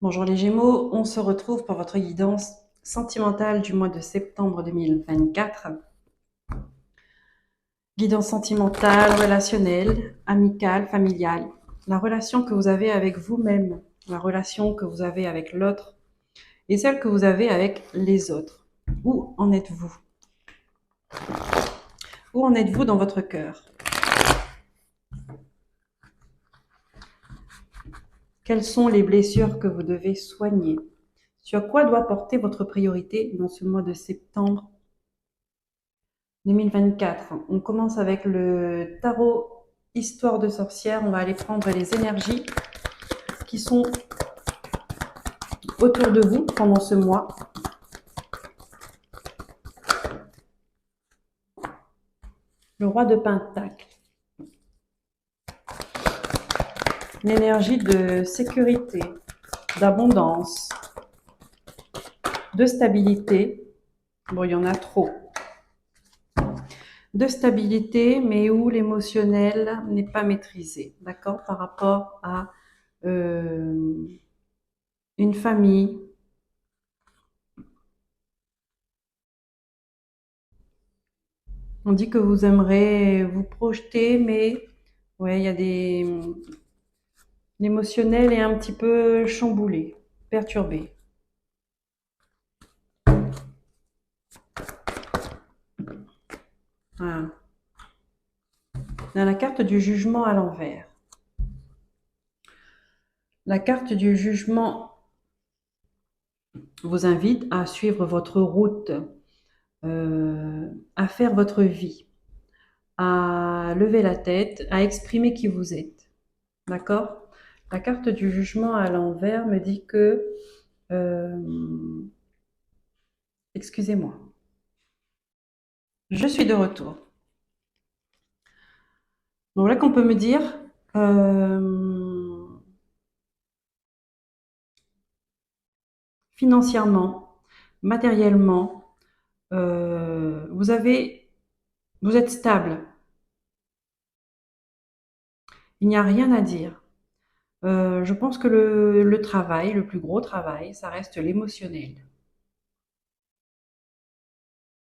Bonjour les Gémeaux, on se retrouve pour votre guidance sentimentale du mois de septembre 2024. Guidance sentimentale, relationnelle, amicale, familiale. La relation que vous avez avec vous-même, la relation que vous avez avec l'autre et celle que vous avez avec les autres. Où en êtes-vous? Où en êtes-vous dans votre cœur? Quelles sont les blessures que vous devez soigner? Sur quoi doit porter votre priorité dans ce mois de septembre 2024. On commence avec le tarot Histoire de sorcière. On va aller prendre les énergies qui sont autour de vous pendant ce mois. Le roi de Pentacle. L'énergie de sécurité, d'abondance, de stabilité. Bon, il y en a trop. De stabilité, mais où l'émotionnel n'est pas maîtrisé, d'accord, par rapport à une famille. On dit que vous aimeriez vous projeter, mais ouais, il y a l'émotionnel est un petit peu chamboulé, perturbé. Voilà. On a la carte du jugement à l'envers. La carte du jugement vous invite à suivre votre route, à faire votre vie, à lever la tête, à exprimer qui vous êtes. D'accord? La carte du jugement à l'envers me dit que... excusez-moi. Je suis de retour. Donc là qu'on peut me dire... financièrement, matériellement, vous êtes stable. Il n'y a rien à dire. Je pense que le travail, le plus gros travail, ça reste l'émotionnel.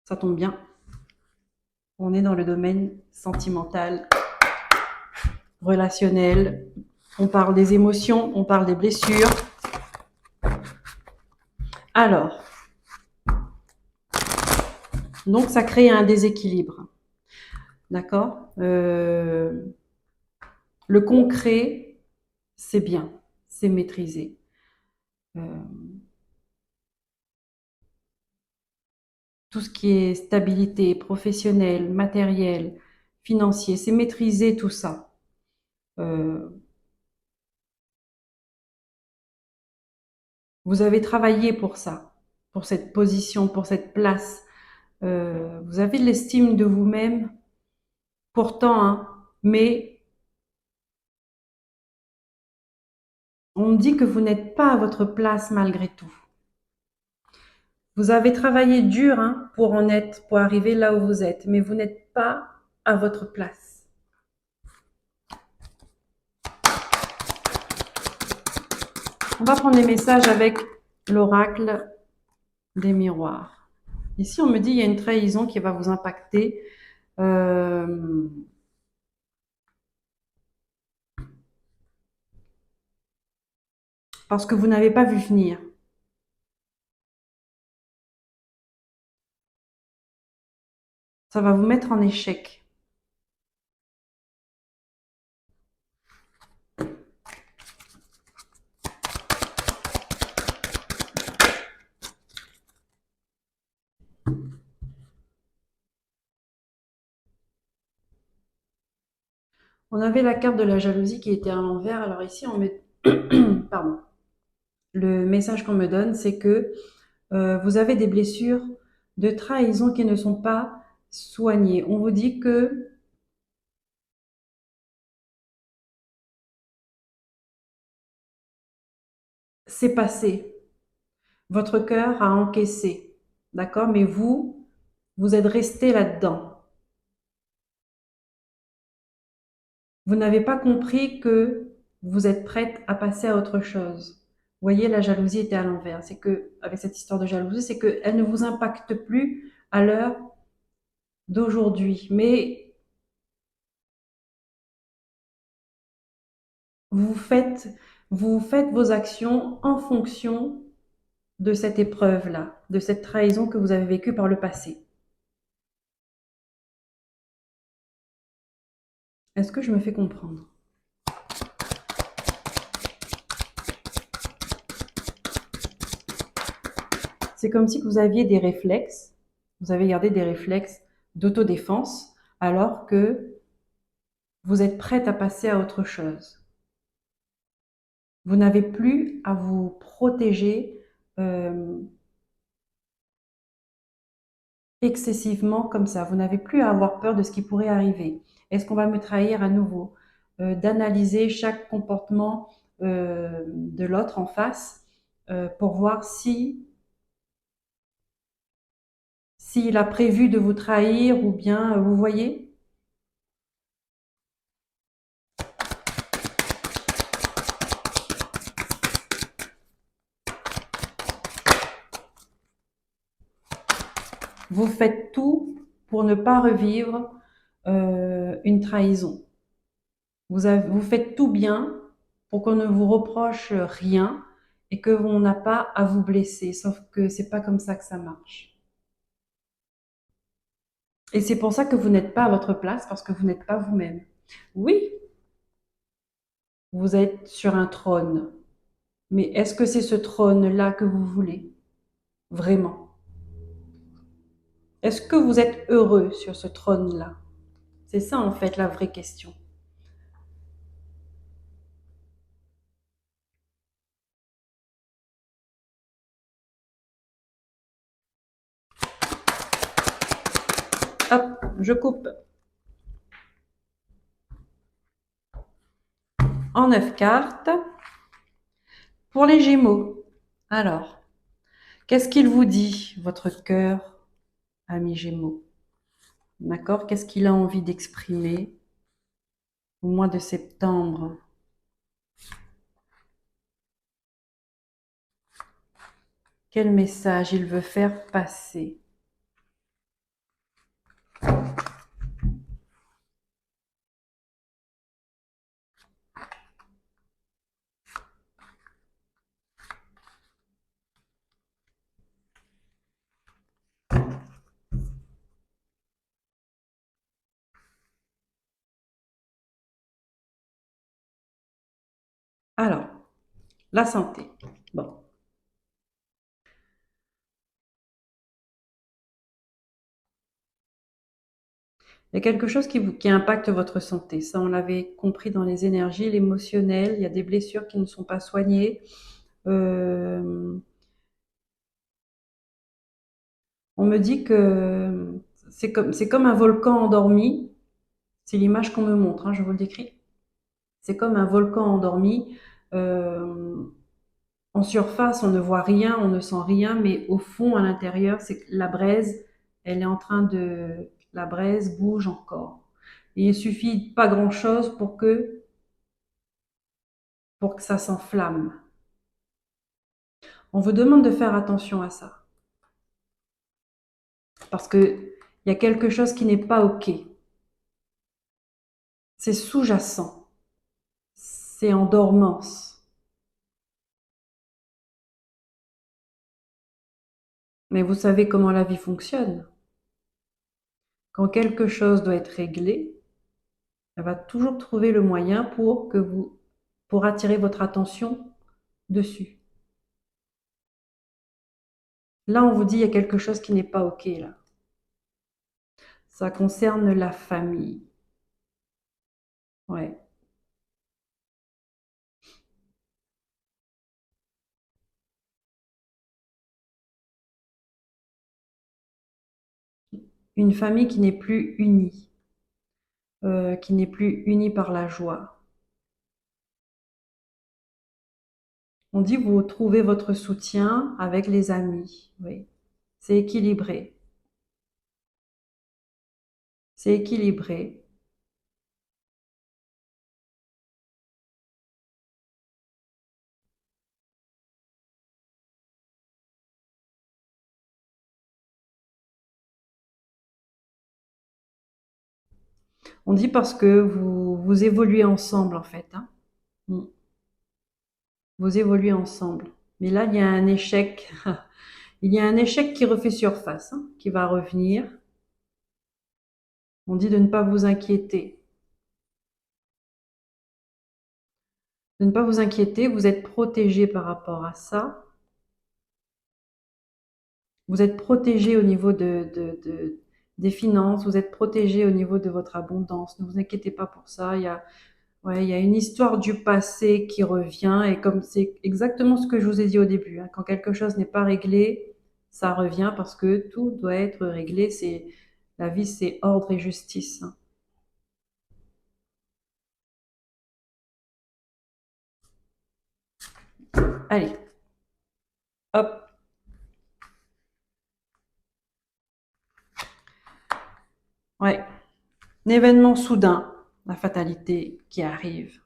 Ça tombe bien. On est dans le domaine sentimental, relationnel. On parle des émotions, on parle des blessures. Alors, donc ça crée un déséquilibre. D'accord. Le concret, c'est bien, c'est maîtrisé. Euh, tout ce qui est stabilité professionnelle, matérielle, financier, c'est maîtriser tout ça. Euh, vous avez travaillé pour ça, pour cette position, pour cette place. Vous avez de l'estime de vous-même, pourtant, hein, mais on me dit que vous n'êtes pas à votre place malgré tout. Vous avez travaillé dur, hein, pour arriver là où vous êtes, mais vous n'êtes pas à votre place. On va prendre les messages avec l'oracle des miroirs. Ici, on me dit qu'il y a une trahison qui va vous impacter. Parce que vous n'avez pas vu venir. Ça va vous mettre en échec. On avait la carte de la jalousie qui était à l'envers. Alors ici, on me... Pardon. Le message qu'on me donne, c'est que vous avez des blessures de trahison qui ne sont pas soignées. On vous dit que c'est passé. Votre cœur a encaissé. D'accord? Mais vous êtes resté là-dedans. Vous n'avez pas compris que vous êtes prête à passer à autre chose. voyez, la jalousie était à l'envers. C'est que, avec cette histoire de jalousie, c'est qu'elle ne vous impacte plus à l'heure d'aujourd'hui. Mais vous faites, vous faites vos actions en fonction de cette épreuve-là, de cette trahison que vous avez vécue par le passé. Est-ce que je me fais comprendre? C'est comme si vous aviez des réflexes, vous avez gardé des réflexes d'autodéfense, alors que vous êtes prête à passer à autre chose. Vous n'avez plus à vous protéger euh, excessivement comme ça. Vous n'avez plus à avoir peur de ce qui pourrait arriver. Est-ce qu'on va me trahir à nouveau? D'analyser chaque comportement de l'autre en face pour voir si s'il a prévu de vous trahir ou bien, vous voyez, vous faites tout pour ne pas revivre une trahison. Vous faites tout bien pour qu'on ne vous reproche rien et que on n'a pas à vous blesser. Sauf que c'est pas comme ça que ça marche. Et c'est pour ça que vous n'êtes pas à votre place parce que vous n'êtes pas vous-même. Oui, vous êtes sur un trône. Mais est-ce que c'est ce trône-là que vous voulez? Vraiment? Est-ce que vous êtes heureux sur ce trône-là? C'est ça en fait la vraie question. Hop, je coupe en 9 cartes pour les Gémeaux. Alors, qu'est-ce qu'il vous dit, votre cœur, ami Gémeaux? D'accord? Qu'est-ce qu'il a envie d'exprimer au mois de septembre? Quel message il veut faire passer? Alors, la santé. Bon, il y a quelque chose qui impacte votre santé. Ça, on l'avait compris dans les énergies, l'émotionnel. Il y a des blessures qui ne sont pas soignées. Euh, on me dit que c'est comme un volcan endormi. C'est l'image qu'on me montre, hein, je vous le décris. C'est comme un volcan endormi. Euh, En surface, on ne voit rien, on ne sent rien, mais au fond, à l'intérieur, c'est que la braise, elle est en train de, la braise bouge encore. Et il suffit pas grand-chose pour que ça s'enflamme. On vous demande de faire attention à ça. Parce que il y a quelque chose qui n'est pas OK. C'est sous-jacent. C'est en dormance. Mais vous savez comment la vie fonctionne. Quand quelque chose doit être réglé, elle va toujours trouver le moyen pour attirer votre attention dessus. Là, on vous dit il y a quelque chose qui n'est pas OK là. Ça concerne la famille. Ouais. Une famille qui n'est plus unie, qui n'est plus unie par la joie. On dit vous trouvez votre soutien avec les amis. Oui. C'est équilibré. C'est équilibré. On dit parce que vous évoluez ensemble, en fait, hein. Mm. Vous évoluez ensemble. Mais là, il y a un échec. Il y a un échec qui refait surface, hein, qui va revenir. On dit de ne pas vous inquiéter. De ne pas vous inquiéter, vous êtes protégé par rapport à ça. Vous êtes protégé au niveau des finances, vous êtes protégé au niveau de votre abondance. Ne vous inquiétez pas pour ça. Ouais, il y a une histoire du passé qui revient et comme c'est exactement ce que je vous ai dit au début, hein, quand quelque chose n'est pas réglé, ça revient parce que tout doit être réglé. La vie, c'est ordre et justice, hein. Allez, hop, ouais, un événement soudain, la fatalité qui arrive.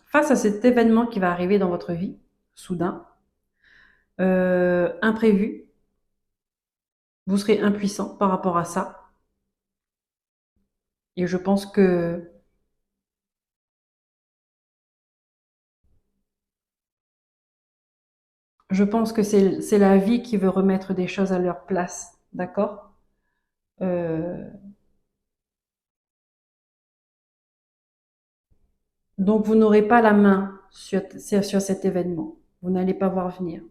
Face à cet événement qui va arriver dans votre vie, soudain, imprévu, vous serez impuissant par rapport à ça. Et je pense que c'est la vie qui veut remettre des choses à leur place, d'accord? Euh, donc vous n'aurez pas la main sur cet événement. Vous n'allez pas voir venir.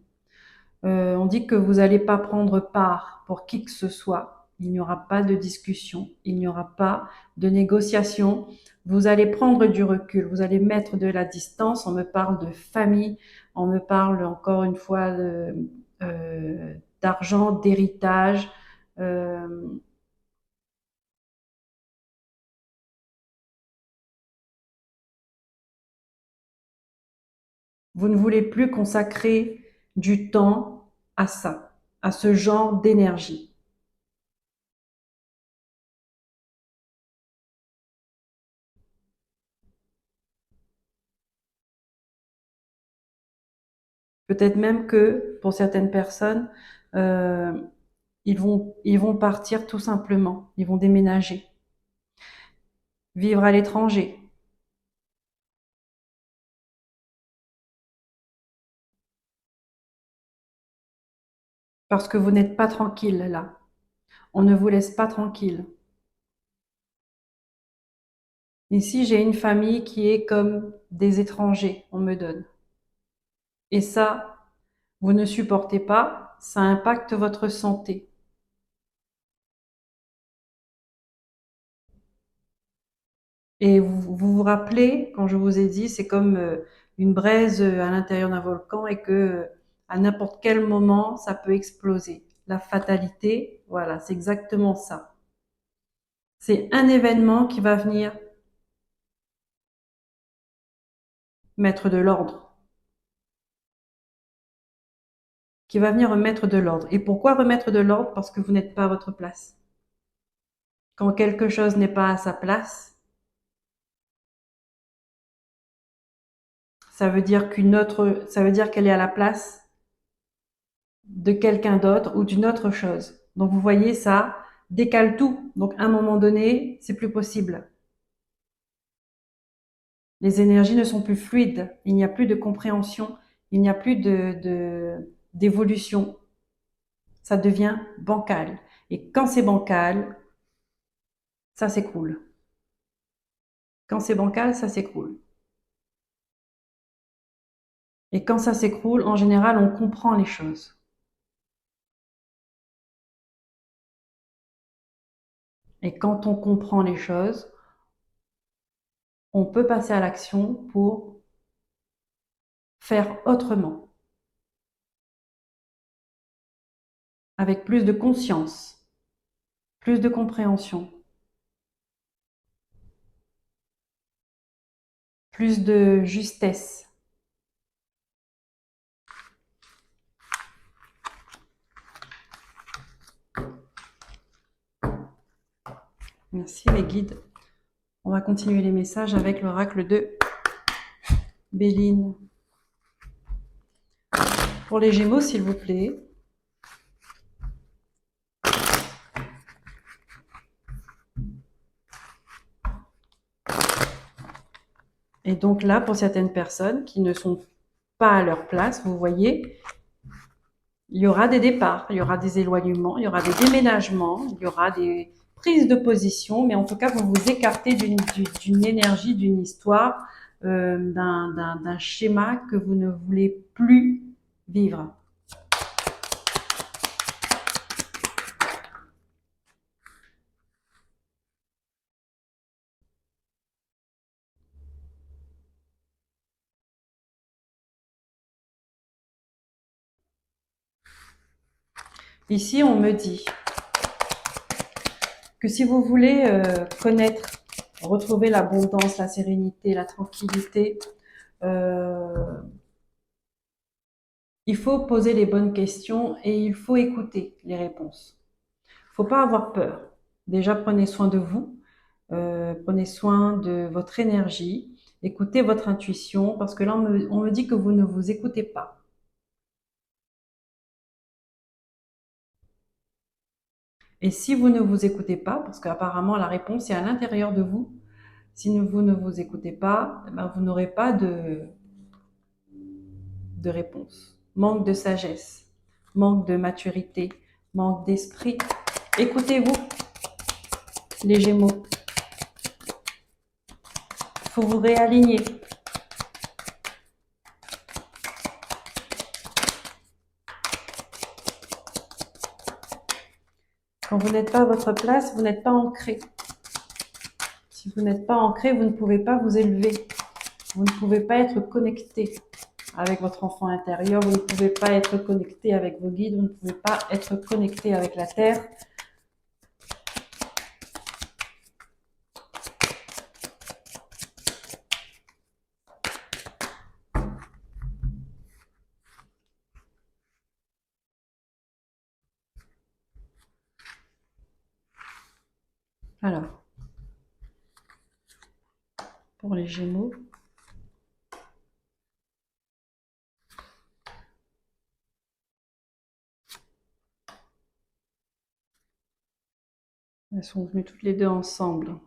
On dit que vous n'allez pas prendre part pour qui que ce soit. Il n'y aura pas de discussion, il n'y aura pas de négociation. Vous allez prendre du recul, vous allez mettre de la distance. On me parle de famille, on me parle encore une fois d'argent, d'héritage. Euh, vous ne voulez plus consacrer du temps à ça, à ce genre d'énergie. Peut-être même que pour certaines personnes, euh, ils vont partir tout simplement. Ils vont déménager, vivre à l'étranger, parce que vous n'êtes pas tranquille là. On ne vous laisse pas tranquille. Ici, j'ai une famille qui est comme des étrangers, on me donne. Et ça, vous ne supportez pas, ça impacte votre santé. Et vous rappelez, quand je vous ai dit, c'est comme une braise à l'intérieur d'un volcan et que à n'importe quel moment, ça peut exploser. La fatalité, voilà, c'est exactement ça. C'est un événement qui va venir mettre de l'ordre, qui va venir remettre de l'ordre. Et pourquoi remettre de l'ordre? Parce que vous n'êtes pas à votre place. Quand quelque chose n'est pas à sa place, ça veut dire qu'elle est à la place de quelqu'un d'autre ou d'une autre chose. Donc vous voyez, ça décale tout. Donc à un moment donné, c'est plus possible. Les énergies ne sont plus fluides. Il n'y a plus de compréhension. Il n'y a plus d'évolution. Ça devient bancal. Et quand c'est bancal, ça s'écroule. Quand c'est bancal, ça s'écroule. Et quand ça s'écroule, en général, on comprend les choses. Et quand on comprend les choses, on peut passer à l'action pour faire autrement, avec plus de conscience, plus de compréhension, plus de justesse. Merci les guides. On va continuer les messages avec l'oracle de Béline. Pour les Gémeaux, s'il vous plaît. Et donc là, pour certaines personnes qui ne sont pas à leur place, vous voyez, il y aura des départs, il y aura des éloignements, il y aura des déménagements, il y aura des prises de position, mais en tout cas, vous vous écartez d'une énergie, d'une histoire, d'un schéma que vous ne voulez plus vivre. Ici, on me dit que si vous voulez connaître, retrouver l'abondance, la sérénité, la tranquillité, il faut poser les bonnes questions et il faut écouter les réponses. Il ne faut pas avoir peur. Déjà, prenez soin de vous, prenez soin de votre énergie, écoutez votre intuition, parce que là, on me dit que vous ne vous écoutez pas. Et si vous ne vous écoutez pas, parce qu'apparemment la réponse est à l'intérieur de vous, si vous ne vous écoutez pas, eh ben, vous n'aurez pas de réponse. Manque de sagesse, manque de maturité, manque d'esprit. Écoutez-vous, les Gémeaux. Il faut vous réaligner. Quand vous n'êtes pas à votre place, vous n'êtes pas ancré. Si vous n'êtes pas ancré, vous ne pouvez pas vous élever. Vous ne pouvez pas être connecté avec votre enfant intérieur. Vous ne pouvez pas être connecté avec vos guides. Vous ne pouvez pas être connecté avec la terre. Alors, pour les Gémeaux, elles sont venues toutes les deux ensemble.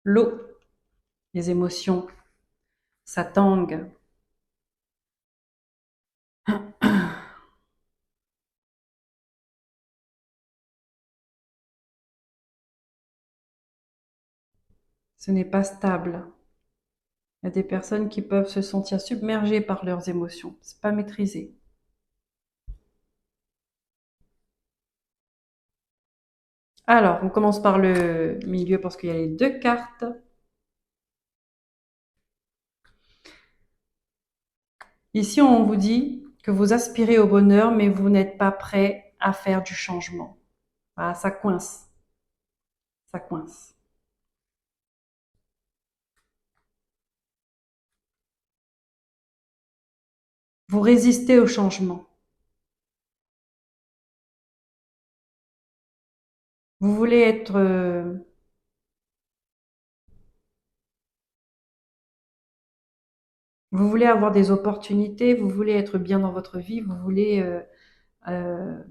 L'eau, les émotions, ça tangue. Ce n'est pas stable. Il y a des personnes qui peuvent se sentir submergées par leurs émotions. C'est pas maîtrisé. Alors, on commence par le milieu parce qu'il y a les deux cartes. Ici, on vous dit que vous aspirez au bonheur, mais vous n'êtes pas prêt à faire du changement. Ah, ça coince. Ça coince. Vous résistez au changement. Vous voulez être... vous voulez avoir des opportunités, vous voulez être bien dans votre vie, vous voulez euh,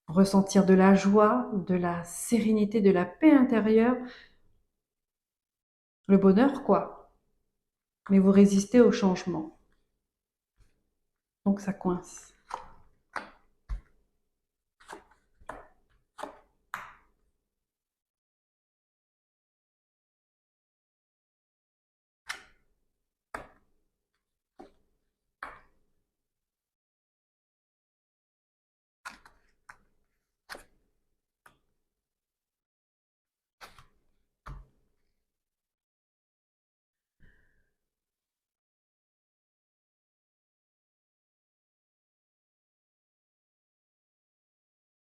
ressentir de la joie, de la sérénité, de la paix intérieure, le bonheur, quoi. Mais vous résistez au changement. Donc ça coince.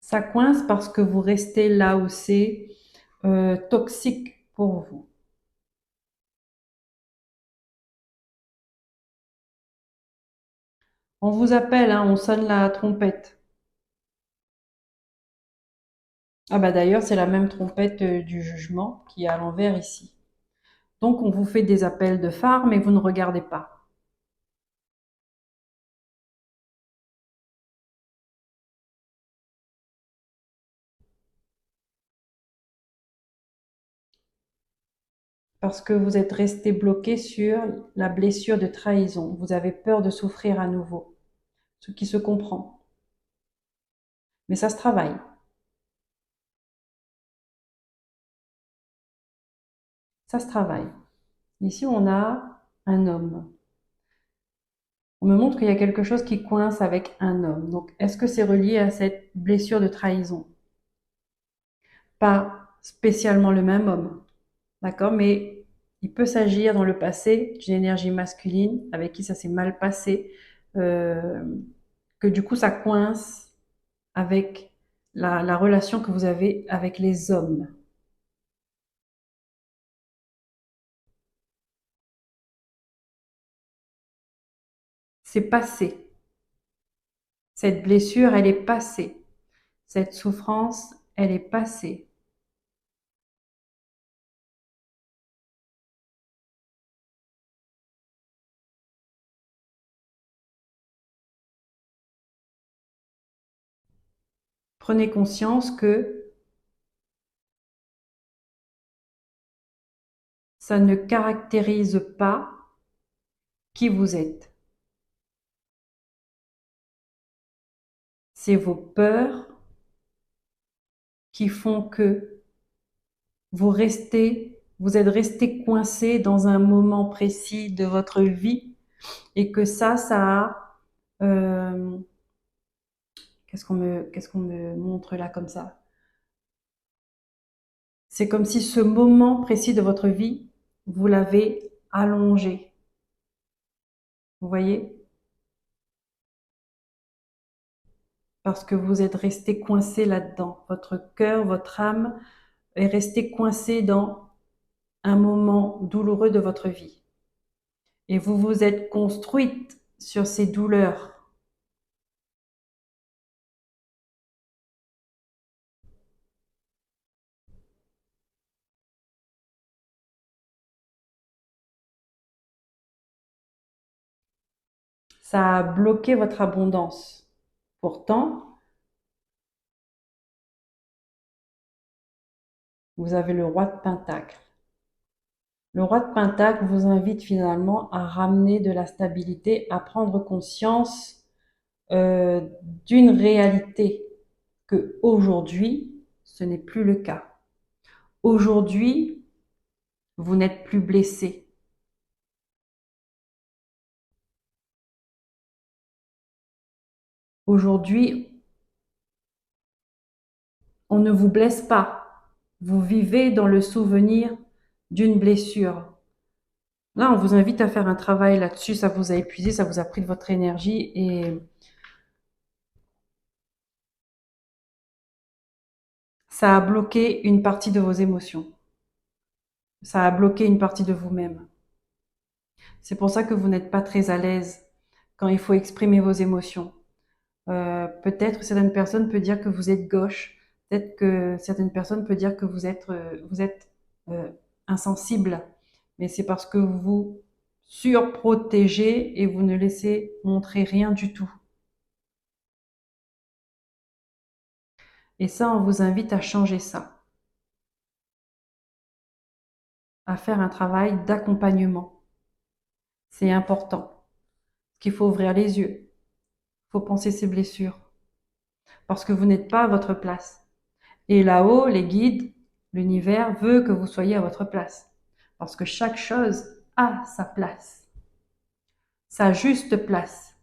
Ça coince parce que vous restez là où c'est toxique pour vous. On vous appelle, hein, on sonne la trompette. Ah bah d'ailleurs, c'est la même trompette du jugement qui est à l'envers ici. Donc on vous fait des appels de phare, mais vous ne regardez pas. Parce que vous êtes resté bloqué sur la blessure de trahison. Vous avez peur de souffrir à nouveau, ce qui se comprend. Mais ça se travaille. Ça se travaille. Ici, on a un homme. On me montre qu'il y a quelque chose qui coince avec un homme. Donc, est-ce que c'est relié à cette blessure de trahison? Pas spécialement le même homme, d'accord? Mais il peut s'agir dans le passé d'une énergie masculine avec qui ça s'est mal passé, euh, que du coup ça coince avec la relation que vous avez avec les hommes. C'est passé. Cette blessure, elle est passée. Cette souffrance, elle est passée. Prenez conscience que ça ne caractérise pas qui vous êtes. C'est vos peurs qui font que vous êtes resté coincé dans un moment précis de votre vie et que ça a, qu'est-ce qu'on me montre là comme ça? C'est comme si ce moment précis de votre vie, vous l'avez allongé. Vous voyez? Parce que vous êtes resté coincé là-dedans. Votre cœur, votre âme est resté coincé dans un moment douloureux de votre vie. Et vous vous êtes construite sur ces douleurs. Ça a bloqué votre abondance. Pourtant, vous avez le roi de Pentacle. Le roi de Pentacle vous invite finalement à ramener de la stabilité, à prendre conscience d'une réalité que aujourd'hui, ce n'est plus le cas. Aujourd'hui, vous n'êtes plus blessé. Aujourd'hui, on ne vous blesse pas. Vous vivez dans le souvenir d'une blessure. Là, on vous invite à faire un travail là-dessus. Ça vous a épuisé, ça vous a pris de votre énergie et ça a bloqué une partie de vos émotions. Ça a bloqué une partie de vous-même. C'est pour ça que vous n'êtes pas très à l'aise quand il faut exprimer vos émotions. Peut-être certaines personnes peuvent dire que vous êtes gauche. Peut-être que certaines personnes peuvent dire que vous êtes euh, insensible. Mais c'est parce que vous vous surprotégez et vous ne laissez montrer rien du tout. Et ça, on vous invite à changer ça, à faire un travail d'accompagnement. C'est important. Qu'il faut ouvrir les yeux. Il faut penser ses blessures. Parce que vous n'êtes pas à votre place. Et là-haut, les guides, l'univers veut que vous soyez à votre place. Parce que chaque chose a sa place, sa juste place.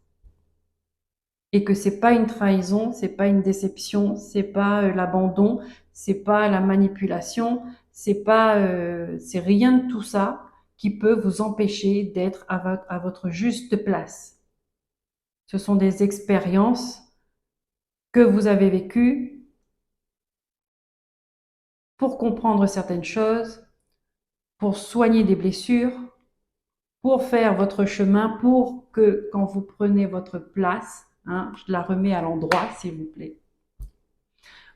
Et que c'est pas une trahison, c'est pas une déception, c'est pas l'abandon, c'est pas la manipulation, c'est rien de tout ça qui peut vous empêcher d'être à votre juste place. Ce sont des expériences que vous avez vécues pour comprendre certaines choses, pour soigner des blessures, pour faire votre chemin, pour que quand vous prenez votre place, hein, je la remets à l'endroit s'il vous plaît,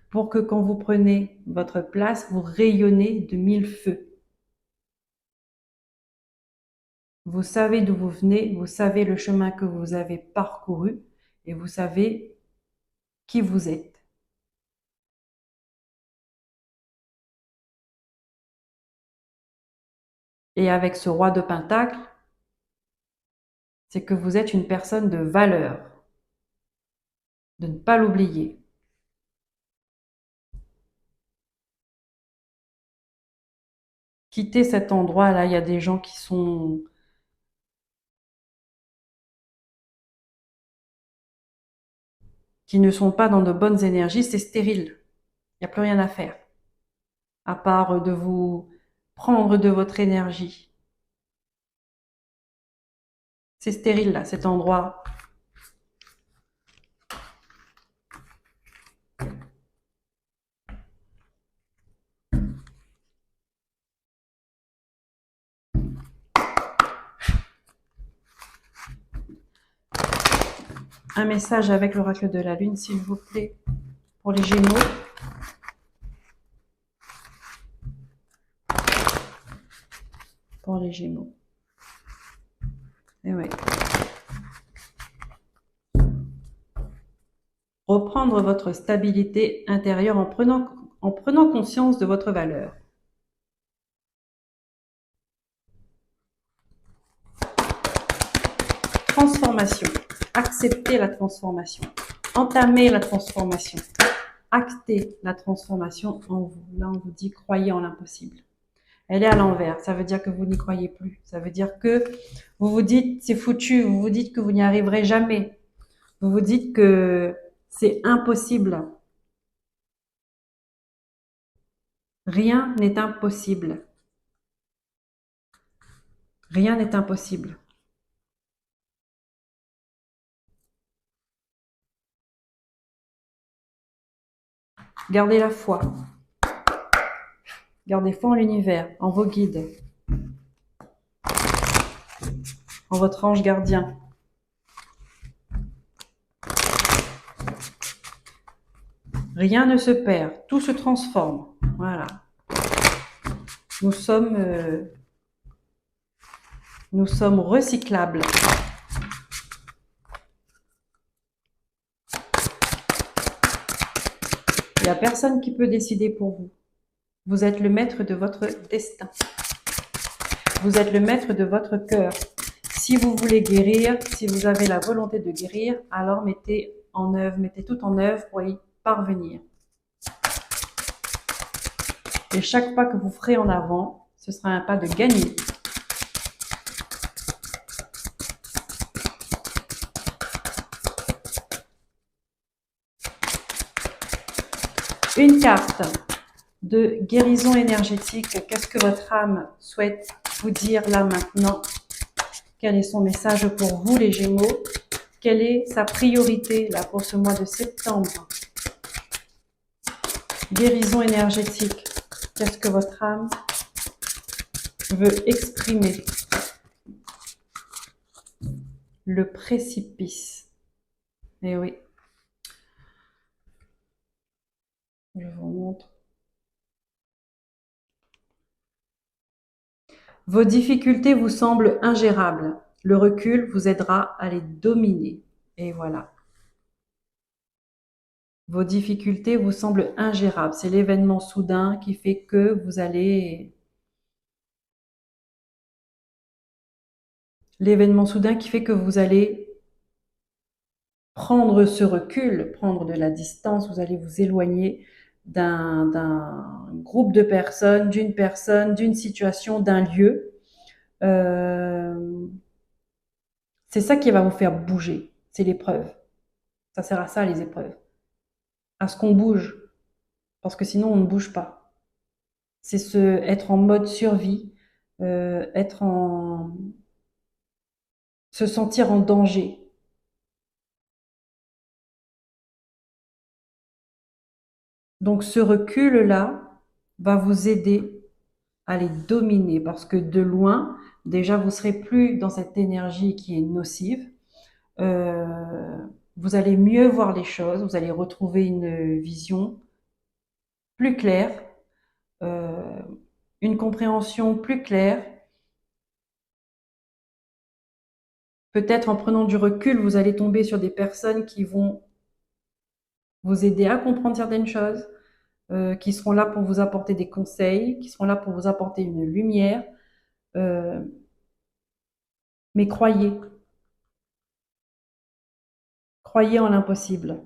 pour que quand vous prenez votre place, vous rayonnez de mille feux. Vous savez d'où vous venez, vous savez le chemin que vous avez parcouru et vous savez qui vous êtes. Et avec ce roi de Pentacle, c'est que vous êtes une personne de valeur, de ne pas l'oublier. Quittez cet endroit-là, il y a des gens qui ne sont pas dans de bonnes énergies, c'est stérile. Il n'y a plus rien à faire, à part de vous prendre de votre énergie. C'est stérile là, cet endroit. Un message avec l'oracle de la Lune, s'il vous plaît, pour les Gémeaux. Pour les Gémeaux. Et ouais. Reprendre votre stabilité intérieure en prenant conscience de votre valeur. Transformation. Accepter la transformation. Entamer la transformation. Acter la transformation en vous. Là, on vous dit croyez en l'impossible. Elle est à l'envers. Ça veut dire que vous n'y croyez plus. Ça veut dire que vous vous dites c'est foutu. Vous vous dites que vous n'y arriverez jamais. Vous vous dites que c'est impossible. Rien n'est impossible. Rien n'est impossible. Gardez la foi. Gardez foi en l'univers, en vos guides, en votre ange gardien. Rien ne se perd, tout se transforme. Voilà. Nous sommes recyclables. Il n'y a personne qui peut décider pour vous. Vous êtes le maître de votre destin. Vous êtes le maître de votre cœur. Si vous voulez guérir, si vous avez la volonté de guérir, alors mettez tout en œuvre pour y parvenir. Et chaque pas que vous ferez en avant, ce sera un pas de gagner. Une carte de guérison énergétique. Qu'est-ce que votre âme souhaite vous dire là maintenant? Quel est son message pour vous les Gémeaux? Quelle est sa priorité là pour ce mois de septembre? Guérison énergétique. Qu'est-ce que votre âme veut exprimer? Le précipice. Eh oui. Je vous montre. Vos difficultés vous semblent ingérables. Le recul vous aidera à les dominer. Et voilà. Vos difficultés vous semblent ingérables. C'est l'événement soudain qui fait que vous allez... L'événement soudain qui fait que vous allez prendre ce recul, prendre de la distance, vous allez vous éloigner d'un groupe de personnes, d'une situation, d'un lieu. C'est ça qui va vous faire bouger, c'est l'épreuve. Ça sert à ça les épreuves, à ce qu'on bouge, parce que sinon on ne bouge pas. C'est être en mode survie, se sentir en danger. Donc ce recul-là, va vous aider à les dominer parce que de loin, déjà, vous serez plus dans cette énergie qui est nocive. Euh, vous allez mieux voir les choses, vous allez retrouver une vision plus claire, euh, une compréhension plus claire. Peut-être en prenant du recul, vous allez tomber sur des personnes qui vont vous aider à comprendre certaines choses, qui seront là pour vous apporter des conseils, qui seront là pour vous apporter une lumière. Euh, mais croyez, croyez en l'impossible.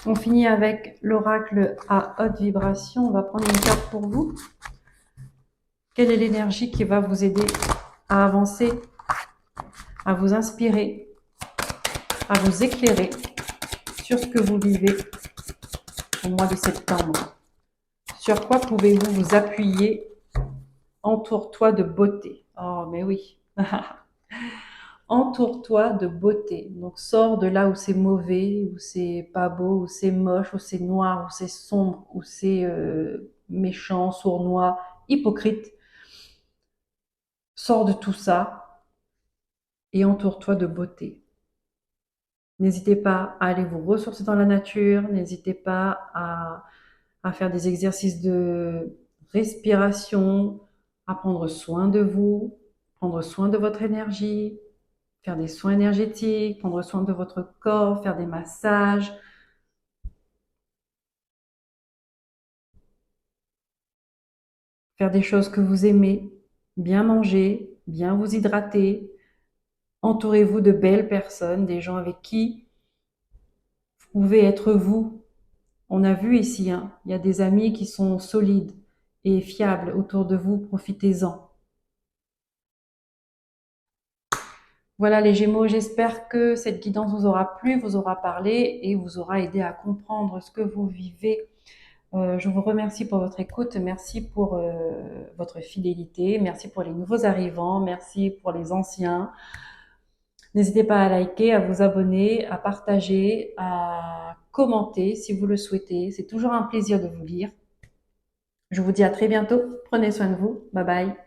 On finit avec l'oracle à haute vibration. On va prendre une carte pour vous. Quelle est l'énergie qui va vous aider à avancer, à vous inspirer, à vous éclairer sur ce que vous vivez au mois de septembre? Sur quoi pouvez-vous vous appuyer? Entoure-toi de beauté. Oh, mais oui. Entoure-toi de beauté. Donc, sors de là où c'est mauvais, où c'est pas beau, où c'est moche, où c'est noir, où c'est sombre, où c'est méchant, sournois, hypocrite. Sors de tout ça et entoure-toi de beauté. N'hésitez pas à aller vous ressourcer dans la nature. N'hésitez pas à faire des exercices de respiration, à prendre soin de vous, prendre soin de votre énergie, faire des soins énergétiques, prendre soin de votre corps, faire des massages, faire des choses que vous aimez, bien manger, bien vous hydrater. Entourez-vous de belles personnes, des gens avec qui vous pouvez être vous. On a vu ici, hein, il y a des amis qui sont solides et fiables autour de vous, profitez-en. Voilà les Gémeaux, j'espère que cette guidance vous aura plu, vous aura parlé et vous aura aidé à comprendre ce que vous vivez. Je vous remercie pour votre écoute, merci pour votre fidélité, merci pour les nouveaux arrivants, merci pour les anciens. N'hésitez pas à liker, à vous abonner, à partager, à commenter si vous le souhaitez. C'est toujours un plaisir de vous lire. Je vous dis à très bientôt. Prenez soin de vous. Bye bye.